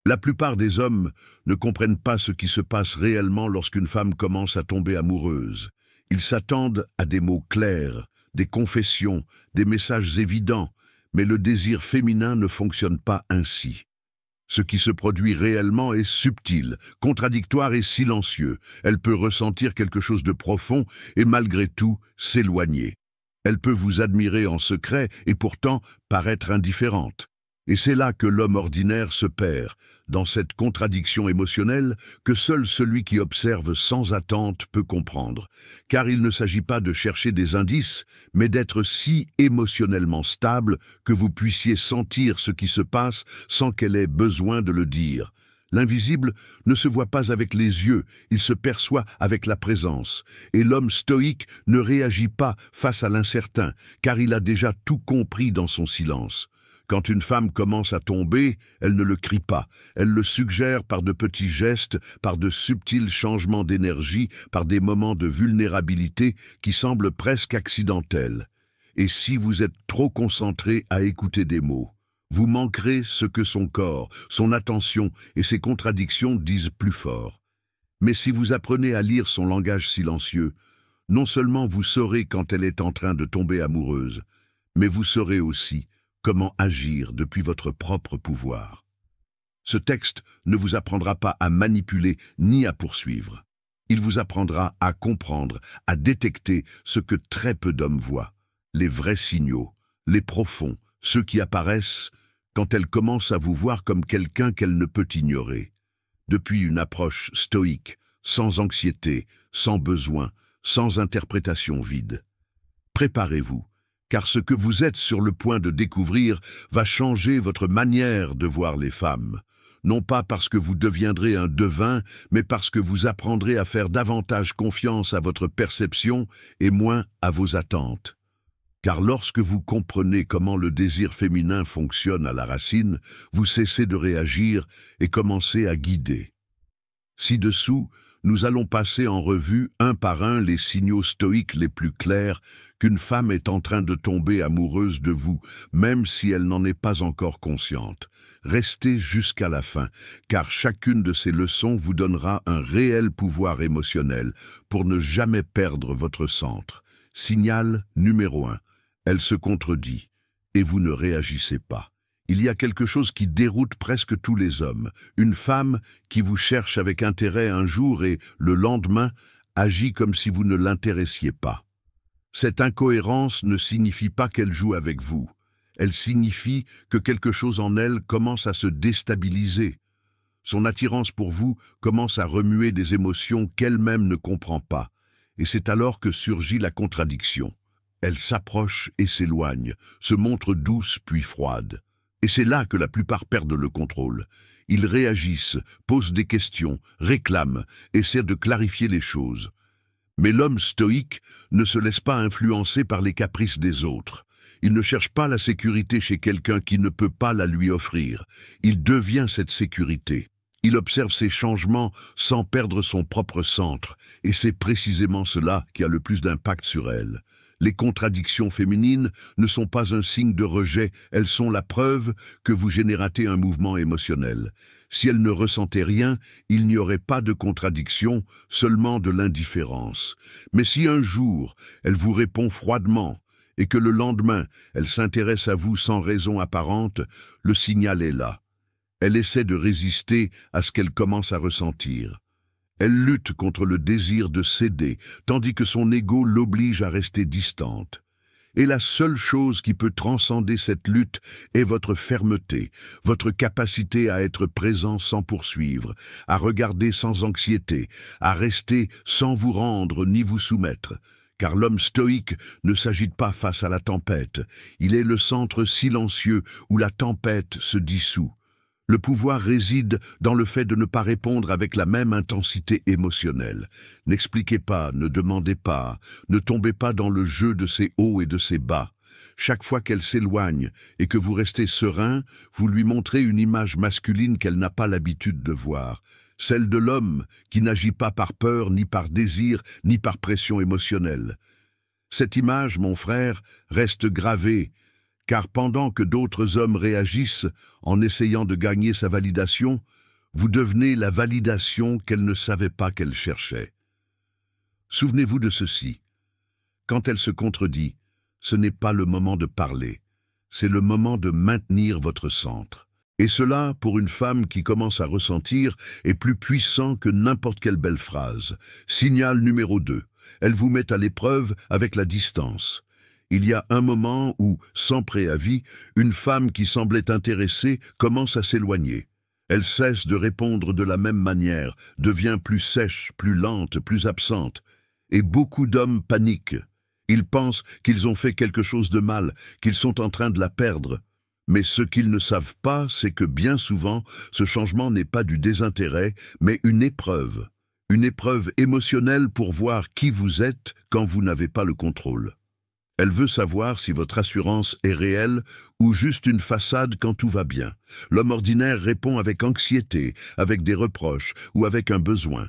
La plupart des hommes ne comprennent pas ce qui se passe réellement lorsqu'une femme commence à tomber amoureuse. Ils s'attendent à des mots clairs, des confessions, des messages évidents, mais le désir féminin ne fonctionne pas ainsi. Ce qui se produit réellement est subtil, contradictoire et silencieux. Elle peut ressentir quelque chose de profond et malgré tout s'éloigner. Elle peut vous admirer en secret et pourtant paraître indifférente. Et c'est là que l'homme ordinaire se perd, dans cette contradiction émotionnelle que seul celui qui observe sans attente peut comprendre. Car il ne s'agit pas de chercher des indices, mais d'être si émotionnellement stable que vous puissiez sentir ce qui se passe sans qu'elle ait besoin de le dire. L'invisible ne se voit pas avec les yeux, il se perçoit avec la présence. Et l'homme stoïque ne réagit pas face à l'incertain, car il a déjà tout compris dans son silence. Quand une femme commence à tomber, elle ne le crie pas, elle le suggère par de petits gestes, par de subtils changements d'énergie, par des moments de vulnérabilité qui semblent presque accidentels. Et si vous êtes trop concentré à écouter des mots, vous manquerez ce que son corps, son attention et ses contradictions disent plus fort. Mais si vous apprenez à lire son langage silencieux, non seulement vous saurez quand elle est en train de tomber amoureuse, mais vous saurez aussi comment agir depuis votre propre pouvoir. Ce texte ne vous apprendra pas à manipuler ni à poursuivre. Il vous apprendra à comprendre, à détecter ce que très peu d'hommes voient, les vrais signaux, les profonds, ceux qui apparaissent quand elle commence à vous voir comme quelqu'un qu'elle ne peut ignorer. Depuis une approche stoïque, sans anxiété, sans besoin, sans interprétation vide. Préparez-vous. Car ce que vous êtes sur le point de découvrir va changer votre manière de voir les femmes. Non pas parce que vous deviendrez un devin, mais parce que vous apprendrez à faire davantage confiance à votre perception et moins à vos attentes. Car lorsque vous comprenez comment le désir féminin fonctionne à la racine, vous cessez de réagir et commencez à guider. Ci-dessous, nous allons passer en revue un par un les signaux stoïques les plus clairs qu'une femme est en train de tomber amoureuse de vous, même si elle n'en est pas encore consciente. Restez jusqu'à la fin, car chacune de ces leçons vous donnera un réel pouvoir émotionnel pour ne jamais perdre votre centre. Signal numéro 1. Elle se contredit, et vous ne réagissez pas. Il y a quelque chose qui déroute presque tous les hommes. Une femme qui vous cherche avec intérêt un jour et, le lendemain, agit comme si vous ne l'intéressiez pas. Cette incohérence ne signifie pas qu'elle joue avec vous. Elle signifie que quelque chose en elle commence à se déstabiliser. Son attirance pour vous commence à remuer des émotions qu'elle-même ne comprend pas. Et c'est alors que surgit la contradiction. Elle s'approche et s'éloigne, se montre douce puis froide. Et c'est là que la plupart perdent le contrôle. Ils réagissent, posent des questions, réclament, essaient de clarifier les choses. Mais l'homme stoïque ne se laisse pas influencer par les caprices des autres. Il ne cherche pas la sécurité chez quelqu'un qui ne peut pas la lui offrir. Il devient cette sécurité. Il observe ses changements sans perdre son propre centre, et c'est précisément cela qui a le plus d'impact sur elle. Les contradictions féminines ne sont pas un signe de rejet, elles sont la preuve que vous générez un mouvement émotionnel. Si elle ne ressentait rien, il n'y aurait pas de contradiction, seulement de l'indifférence. Mais si un jour, elle vous répond froidement, et que le lendemain, elle s'intéresse à vous sans raison apparente, le signal est là. Elle essaie de résister à ce qu'elle commence à ressentir. Elle lutte contre le désir de céder, tandis que son ego l'oblige à rester distante. Et la seule chose qui peut transcender cette lutte est votre fermeté, votre capacité à être présent sans poursuivre, à regarder sans anxiété, à rester sans vous rendre ni vous soumettre. Car l'homme stoïque ne s'agite pas face à la tempête, il est le centre silencieux où la tempête se dissout. Le pouvoir réside dans le fait de ne pas répondre avec la même intensité émotionnelle. N'expliquez pas, ne demandez pas, ne tombez pas dans le jeu de ses hauts et de ses bas. Chaque fois qu'elle s'éloigne et que vous restez serein, vous lui montrez une image masculine qu'elle n'a pas l'habitude de voir. Celle de l'homme qui n'agit pas par peur, ni par désir, ni par pression émotionnelle. Cette image, mon frère, reste gravée, car pendant que d'autres hommes réagissent en essayant de gagner sa validation, vous devenez la validation qu'elle ne savait pas qu'elle cherchait. Souvenez-vous de ceci. Quand elle se contredit, ce n'est pas le moment de parler, c'est le moment de maintenir votre centre. Et cela, pour une femme qui commence à ressentir, est plus puissant que n'importe quelle belle phrase. Signal numéro 2. Elle vous met à l'épreuve avec la distance. Il y a un moment où, sans préavis, une femme qui semblait intéressée commence à s'éloigner. Elle cesse de répondre de la même manière, devient plus sèche, plus lente, plus absente. Et beaucoup d'hommes paniquent. Ils pensent qu'ils ont fait quelque chose de mal, qu'ils sont en train de la perdre. Mais ce qu'ils ne savent pas, c'est que bien souvent, ce changement n'est pas du désintérêt, mais une épreuve émotionnelle pour voir qui vous êtes quand vous n'avez pas le contrôle. Elle veut savoir si votre assurance est réelle ou juste une façade quand tout va bien. L'homme ordinaire répond avec anxiété, avec des reproches ou avec un besoin.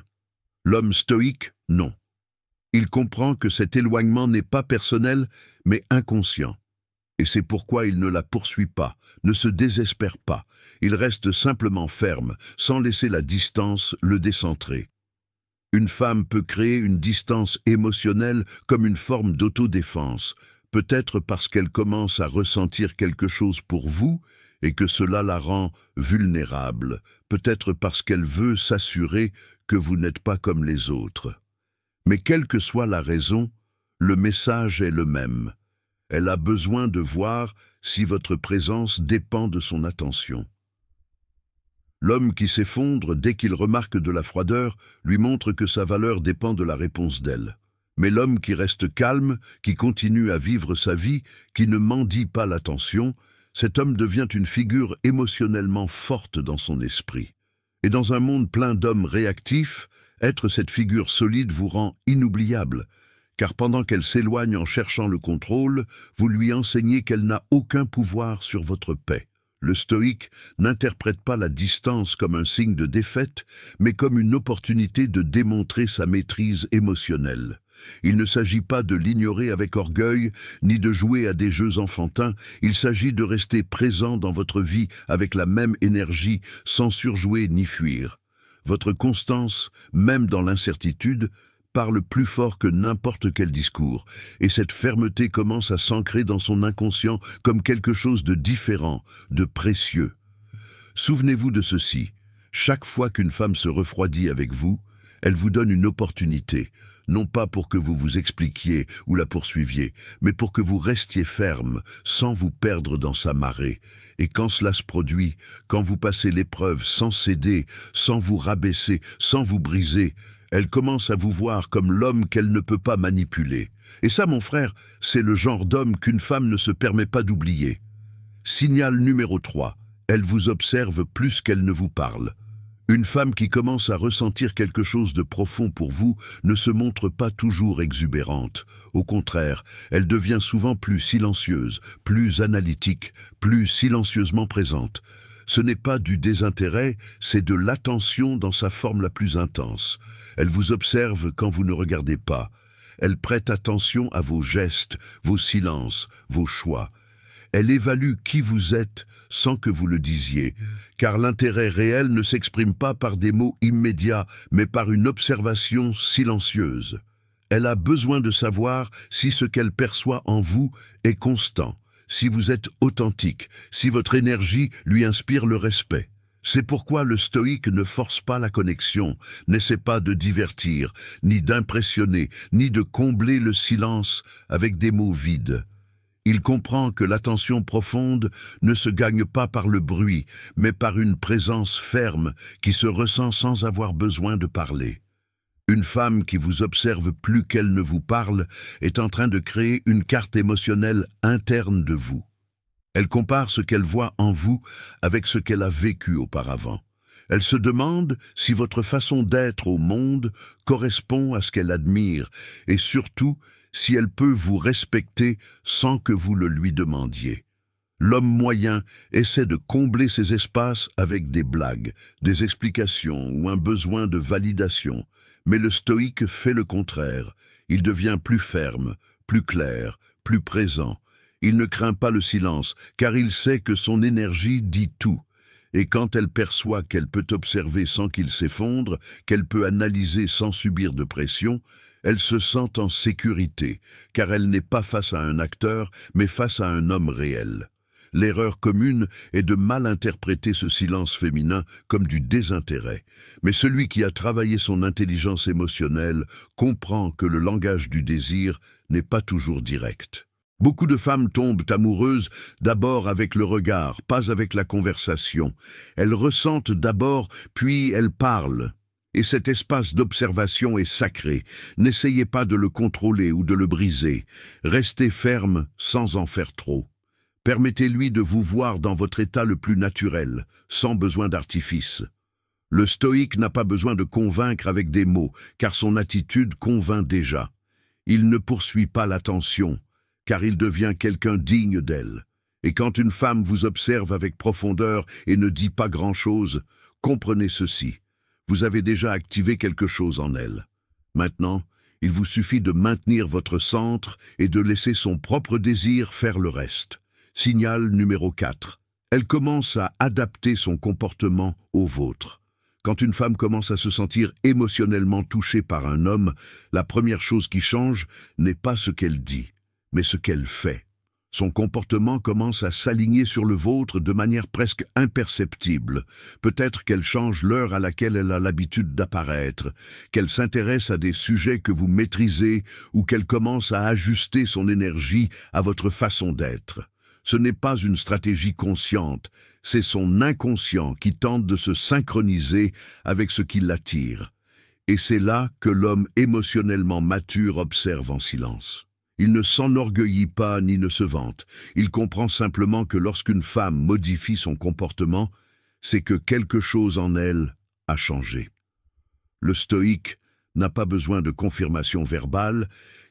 L'homme stoïque, non. Il comprend que cet éloignement n'est pas personnel, mais inconscient. Et c'est pourquoi il ne la poursuit pas, ne se désespère pas. Il reste simplement ferme, sans laisser la distance le décentrer. Une femme peut créer une distance émotionnelle comme une forme d'autodéfense, peut-être parce qu'elle commence à ressentir quelque chose pour vous et que cela la rend vulnérable, peut-être parce qu'elle veut s'assurer que vous n'êtes pas comme les autres. Mais quelle que soit la raison, le message est le même. Elle a besoin de voir si votre présence dépend de son attention. L'homme qui s'effondre dès qu'il remarque de la froideur lui montre que sa valeur dépend de la réponse d'elle. Mais l'homme qui reste calme, qui continue à vivre sa vie, qui ne mendie pas l'attention, cet homme devient une figure émotionnellement forte dans son esprit. Et dans un monde plein d'hommes réactifs, être cette figure solide vous rend inoubliable, car pendant qu'elle s'éloigne en cherchant le contrôle, vous lui enseignez qu'elle n'a aucun pouvoir sur votre paix. Le stoïque n'interprète pas la distance comme un signe de défaite, mais comme une opportunité de démontrer sa maîtrise émotionnelle. Il ne s'agit pas de l'ignorer avec orgueil, ni de jouer à des jeux enfantins, il s'agit de rester présent dans votre vie avec la même énergie, sans surjouer ni fuir. Votre constance, même dans l'incertitude, parle plus fort que n'importe quel discours, et cette fermeté commence à s'ancrer dans son inconscient comme quelque chose de différent, de précieux. Souvenez-vous de ceci, chaque fois qu'une femme se refroidit avec vous, elle vous donne une opportunité, non pas pour que vous vous expliquiez ou la poursuiviez, mais pour que vous restiez ferme, sans vous perdre dans sa marée. Et quand cela se produit, quand vous passez l'épreuve sans céder, sans vous rabaisser, sans vous briser, elle commence à vous voir comme l'homme qu'elle ne peut pas manipuler. Et ça, mon frère, c'est le genre d'homme qu'une femme ne se permet pas d'oublier. Signal numéro 3. Elle vous observe plus qu'elle ne vous parle. Une femme qui commence à ressentir quelque chose de profond pour vous ne se montre pas toujours exubérante. Au contraire, elle devient souvent plus silencieuse, plus analytique, plus silencieusement présente. Ce n'est pas du désintérêt, c'est de l'attention dans sa forme la plus intense. Elle vous observe quand vous ne regardez pas. Elle prête attention à vos gestes, vos silences, vos choix. Elle évalue qui vous êtes sans que vous le disiez, car l'intérêt réel ne s'exprime pas par des mots immédiats, mais par une observation silencieuse. Elle a besoin de savoir si ce qu'elle perçoit en vous est constant, si vous êtes authentique, si votre énergie lui inspire le respect. C'est pourquoi le stoïque ne force pas la connexion, n'essaie pas de divertir, ni d'impressionner, ni de combler le silence avec des mots vides. Il comprend que l'attention profonde ne se gagne pas par le bruit, mais par une présence ferme qui se ressent sans avoir besoin de parler. Une femme qui vous observe plus qu'elle ne vous parle est en train de créer une carte émotionnelle interne de vous. Elle compare ce qu'elle voit en vous avec ce qu'elle a vécu auparavant. Elle se demande si votre façon d'être au monde correspond à ce qu'elle admire et surtout si elle peut vous respecter sans que vous le lui demandiez. L'homme moyen essaie de combler ces espaces avec des blagues, des explications ou un besoin de validation, mais le stoïque fait le contraire. Il devient plus ferme, plus clair, plus présent. Il ne craint pas le silence, car il sait que son énergie dit tout. Et quand elle perçoit qu'elle peut observer sans qu'il s'effondre, qu'elle peut analyser sans subir de pression, elle se sent en sécurité, car elle n'est pas face à un acteur, mais face à un homme réel. L'erreur commune est de mal interpréter ce silence féminin comme du désintérêt. Mais celui qui a travaillé son intelligence émotionnelle comprend que le langage du désir n'est pas toujours direct. Beaucoup de femmes tombent amoureuses d'abord avec le regard, pas avec la conversation. Elles ressentent d'abord, puis elles parlent. Et cet espace d'observation est sacré. N'essayez pas de le contrôler ou de le briser. Restez ferme sans en faire trop. Permettez-lui de vous voir dans votre état le plus naturel, sans besoin d'artifice. Le stoïque n'a pas besoin de convaincre avec des mots, car son attitude convainc déjà. Il ne poursuit pas l'attention, car il devient quelqu'un digne d'elle. Et quand une femme vous observe avec profondeur et ne dit pas grand-chose, comprenez ceci. Vous avez déjà activé quelque chose en elle. Maintenant, il vous suffit de maintenir votre centre et de laisser son propre désir faire le reste. Signal numéro 4. Elle commence à adapter son comportement au vôtre. Quand une femme commence à se sentir émotionnellement touchée par un homme, la première chose qui change n'est pas ce qu'elle dit, mais ce qu'elle fait. Son comportement commence à s'aligner sur le vôtre de manière presque imperceptible. Peut-être qu'elle change l'heure à laquelle elle a l'habitude d'apparaître, qu'elle s'intéresse à des sujets que vous maîtrisez ou qu'elle commence à ajuster son énergie à votre façon d'être. Ce n'est pas une stratégie consciente, c'est son inconscient qui tente de se synchroniser avec ce qui l'attire. Et c'est là que l'homme émotionnellement mature observe en silence. Il ne s'enorgueillit pas ni ne se vante. Il comprend simplement que lorsqu'une femme modifie son comportement, c'est que quelque chose en elle a changé. Le stoïque n'a pas besoin de confirmation verbale,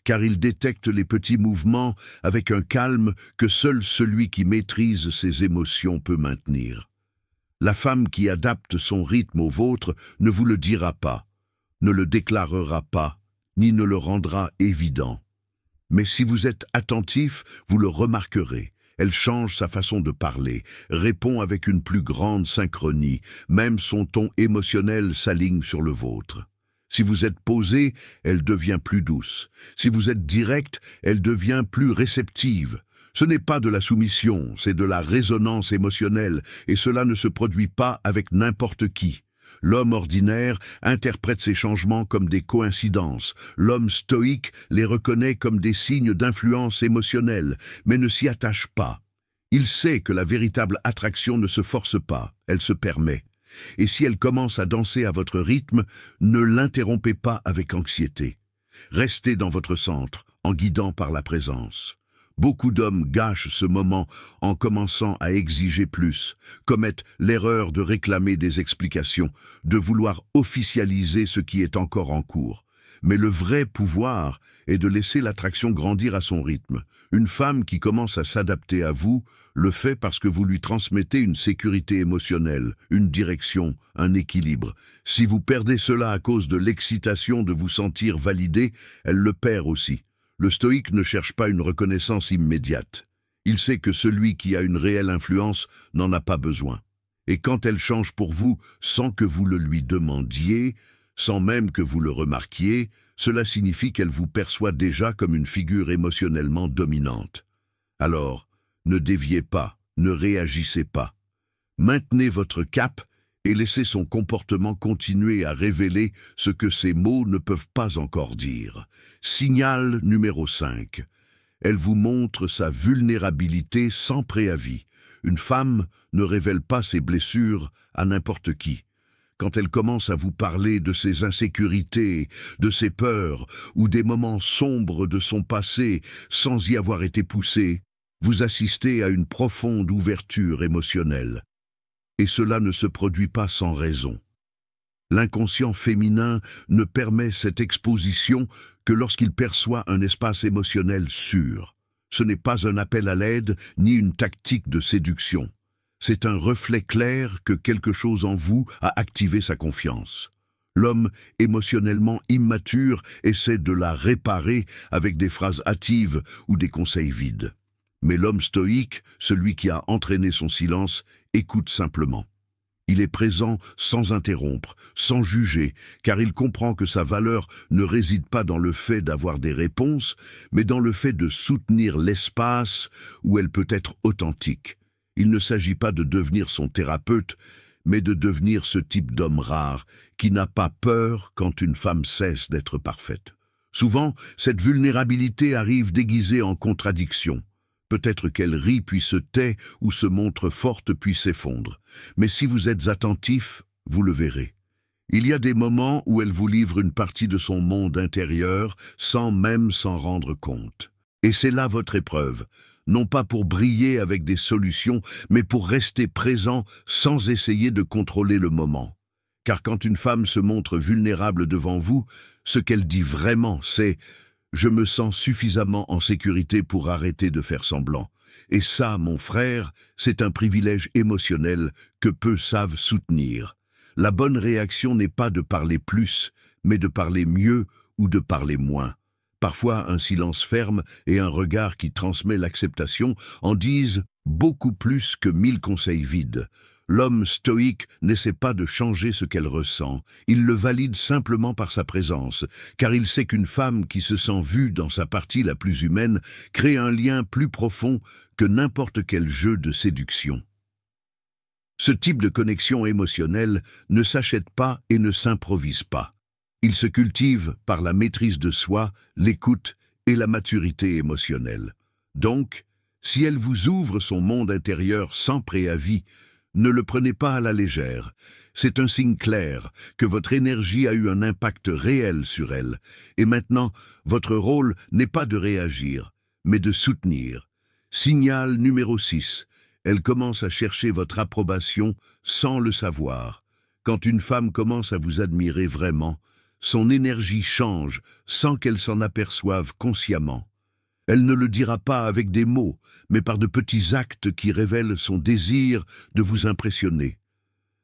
car il détecte les petits mouvements avec un calme que seul celui qui maîtrise ses émotions peut maintenir. La femme qui adapte son rythme au vôtre ne vous le dira pas, ne le déclarera pas, ni ne le rendra évident. Mais si vous êtes attentif, vous le remarquerez. Elle change sa façon de parler, répond avec une plus grande synchronie, même son ton émotionnel s'aligne sur le vôtre. Si vous êtes posé, elle devient plus douce. Si vous êtes direct, elle devient plus réceptive. Ce n'est pas de la soumission, c'est de la résonance émotionnelle, et cela ne se produit pas avec n'importe qui. L'homme ordinaire interprète ces changements comme des coïncidences. L'homme stoïque les reconnaît comme des signes d'influence émotionnelle, mais ne s'y attache pas. Il sait que la véritable attraction ne se force pas, elle se permet. Et si elle commence à danser à votre rythme, ne l'interrompez pas avec anxiété. Restez dans votre centre, en guidant par la présence. Beaucoup d'hommes gâchent ce moment en commençant à exiger plus, commettent l'erreur de réclamer des explications, de vouloir officialiser ce qui est encore en cours. Mais le vrai pouvoir est de laisser l'attraction grandir à son rythme. Une femme qui commence à s'adapter à vous le fait parce que vous lui transmettez une sécurité émotionnelle, une direction, un équilibre. Si vous perdez cela à cause de l'excitation de vous sentir validé, elle le perd aussi. Le stoïque ne cherche pas une reconnaissance immédiate. Il sait que celui qui a une réelle influence n'en a pas besoin. Et quand elle change pour vous sans que vous le lui demandiez, sans même que vous le remarquiez, cela signifie qu'elle vous perçoit déjà comme une figure émotionnellement dominante. Alors, ne déviez pas, ne réagissez pas. Maintenez votre cap et laissez son comportement continuer à révéler ce que ses mots ne peuvent pas encore dire. Signal numéro 5. Elle vous montre sa vulnérabilité sans préavis. Une femme ne révèle pas ses blessures à n'importe qui. Quand elle commence à vous parler de ses insécurités, de ses peurs ou des moments sombres de son passé sans y avoir été poussée, vous assistez à une profonde ouverture émotionnelle. Et cela ne se produit pas sans raison. L'inconscient féminin ne permet cette exposition que lorsqu'il perçoit un espace émotionnel sûr. Ce n'est pas un appel à l'aide ni une tactique de séduction. C'est un reflet clair que quelque chose en vous a activé sa confiance. L'homme émotionnellement immature essaie de la réparer avec des phrases hâtives ou des conseils vides. Mais l'homme stoïque, celui qui a entraîné son silence, écoute simplement. Il est présent sans interrompre, sans juger, car il comprend que sa valeur ne réside pas dans le fait d'avoir des réponses, mais dans le fait de soutenir l'espace où elle peut être authentique. Il ne s'agit pas de devenir son thérapeute, mais de devenir ce type d'homme rare, qui n'a pas peur quand une femme cesse d'être parfaite. Souvent, cette vulnérabilité arrive déguisée en contradiction. Peut-être qu'elle rit puis se tait ou se montre forte puis s'effondre. Mais si vous êtes attentif, vous le verrez. Il y a des moments où elle vous livre une partie de son monde intérieur sans même s'en rendre compte. Et c'est là votre épreuve, non pas pour briller avec des solutions, mais pour rester présent sans essayer de contrôler le moment. Car quand une femme se montre vulnérable devant vous, ce qu'elle dit vraiment, c'est « Je me sens suffisamment en sécurité pour arrêter de faire semblant. » Et ça, mon frère, c'est un privilège émotionnel que peu savent soutenir. La bonne réaction n'est pas de parler plus, mais de parler mieux ou de parler moins. Parfois, un silence ferme et un regard qui transmet l'acceptation en disent beaucoup plus que 1000 conseils vides. L'homme stoïque n'essaie pas de changer ce qu'elle ressent, il le valide simplement par sa présence, car il sait qu'une femme qui se sent vue dans sa partie la plus humaine crée un lien plus profond que n'importe quel jeu de séduction. Ce type de connexion émotionnelle ne s'achète pas et ne s'improvise pas. Il se cultive par la maîtrise de soi, l'écoute et la maturité émotionnelle. Donc, si elle vous ouvre son monde intérieur sans préavis, ne le prenez pas à la légère. C'est un signe clair que votre énergie a eu un impact réel sur elle. Et maintenant, votre rôle n'est pas de réagir, mais de soutenir. Signal numéro 6. Elle commence à chercher votre approbation sans le savoir. Quand une femme commence à vous admirer vraiment, son énergie change sans qu'elle s'en aperçoive consciemment. Elle ne le dira pas avec des mots, mais par de petits actes qui révèlent son désir de vous impressionner.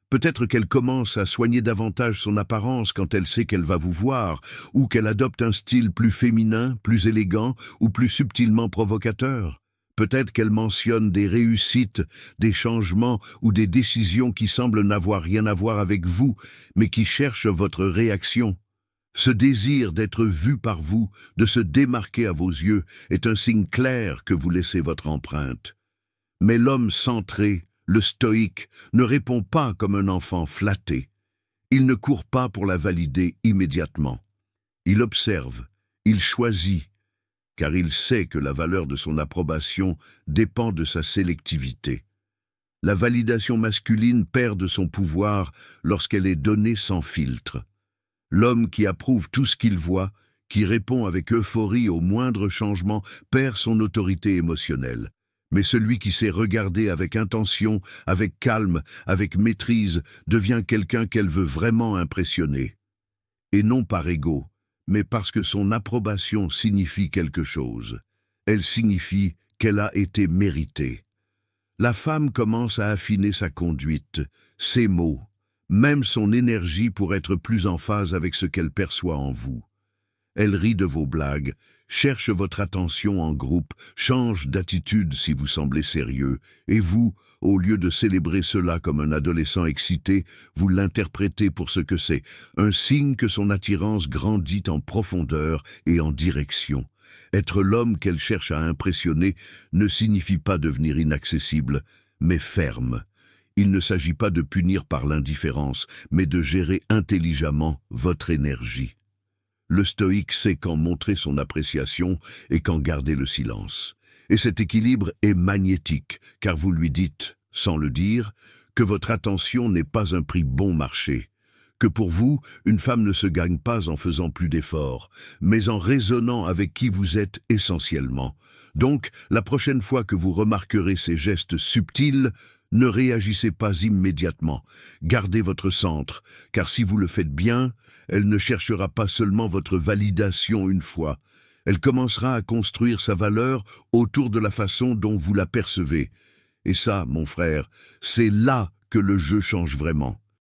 Peut-être qu'elle commence à soigner davantage son apparence quand elle sait qu'elle va vous voir, ou qu'elle adopte un style plus féminin, plus élégant ou plus subtilement provocateur. Peut-être qu'elle mentionne des réussites, des changements ou des décisions qui semblent n'avoir rien à voir avec vous, mais qui cherchent votre réaction. Ce désir d'être vu par vous, de se démarquer à vos yeux, est un signe clair que vous laissez votre empreinte. Mais l'homme centré, le stoïque, ne répond pas comme un enfant flatté. Il ne court pas pour la valider immédiatement. Il observe, il choisit, car il sait que la valeur de son approbation dépend de sa sélectivité. La validation masculine perd de son pouvoir lorsqu'elle est donnée sans filtre. L'homme qui approuve tout ce qu'il voit, qui répond avec euphorie au moindre changement, perd son autorité émotionnelle. Mais celui qui sait regarder avec intention, avec calme, avec maîtrise, devient quelqu'un qu'elle veut vraiment impressionner. Et non par ego, mais parce que son approbation signifie quelque chose. Elle signifie qu'elle a été méritée. La femme commence à affiner sa conduite, ses mots, même son énergie pour être plus en phase avec ce qu'elle perçoit en vous. Elle rit de vos blagues, cherche votre attention en groupe, change d'attitude si vous semblez sérieux, et vous, au lieu de célébrer cela comme un adolescent excité, vous l'interprétez pour ce que c'est, un signe que son attirance grandit en profondeur et en direction. Être l'homme qu'elle cherche à impressionner ne signifie pas devenir inaccessible, mais ferme. Il ne s'agit pas de punir par l'indifférence, mais de gérer intelligemment votre énergie. Le stoïque sait quand montrer son appréciation et quand garder le silence. Et cet équilibre est magnétique, car vous lui dites, sans le dire, que votre attention n'est pas un prix bon marché, que pour vous, une femme ne se gagne pas en faisant plus d'efforts, mais en raisonnant avec qui vous êtes essentiellement. Donc, la prochaine fois que vous remarquerez ces gestes subtils, ne réagissez pas immédiatement. Gardez votre centre, car si vous le faites bien, elle ne cherchera pas seulement votre validation une fois. Elle commencera à construire sa valeur autour de la façon dont vous la percevez. Et ça, mon frère, c'est là que le jeu change vraiment.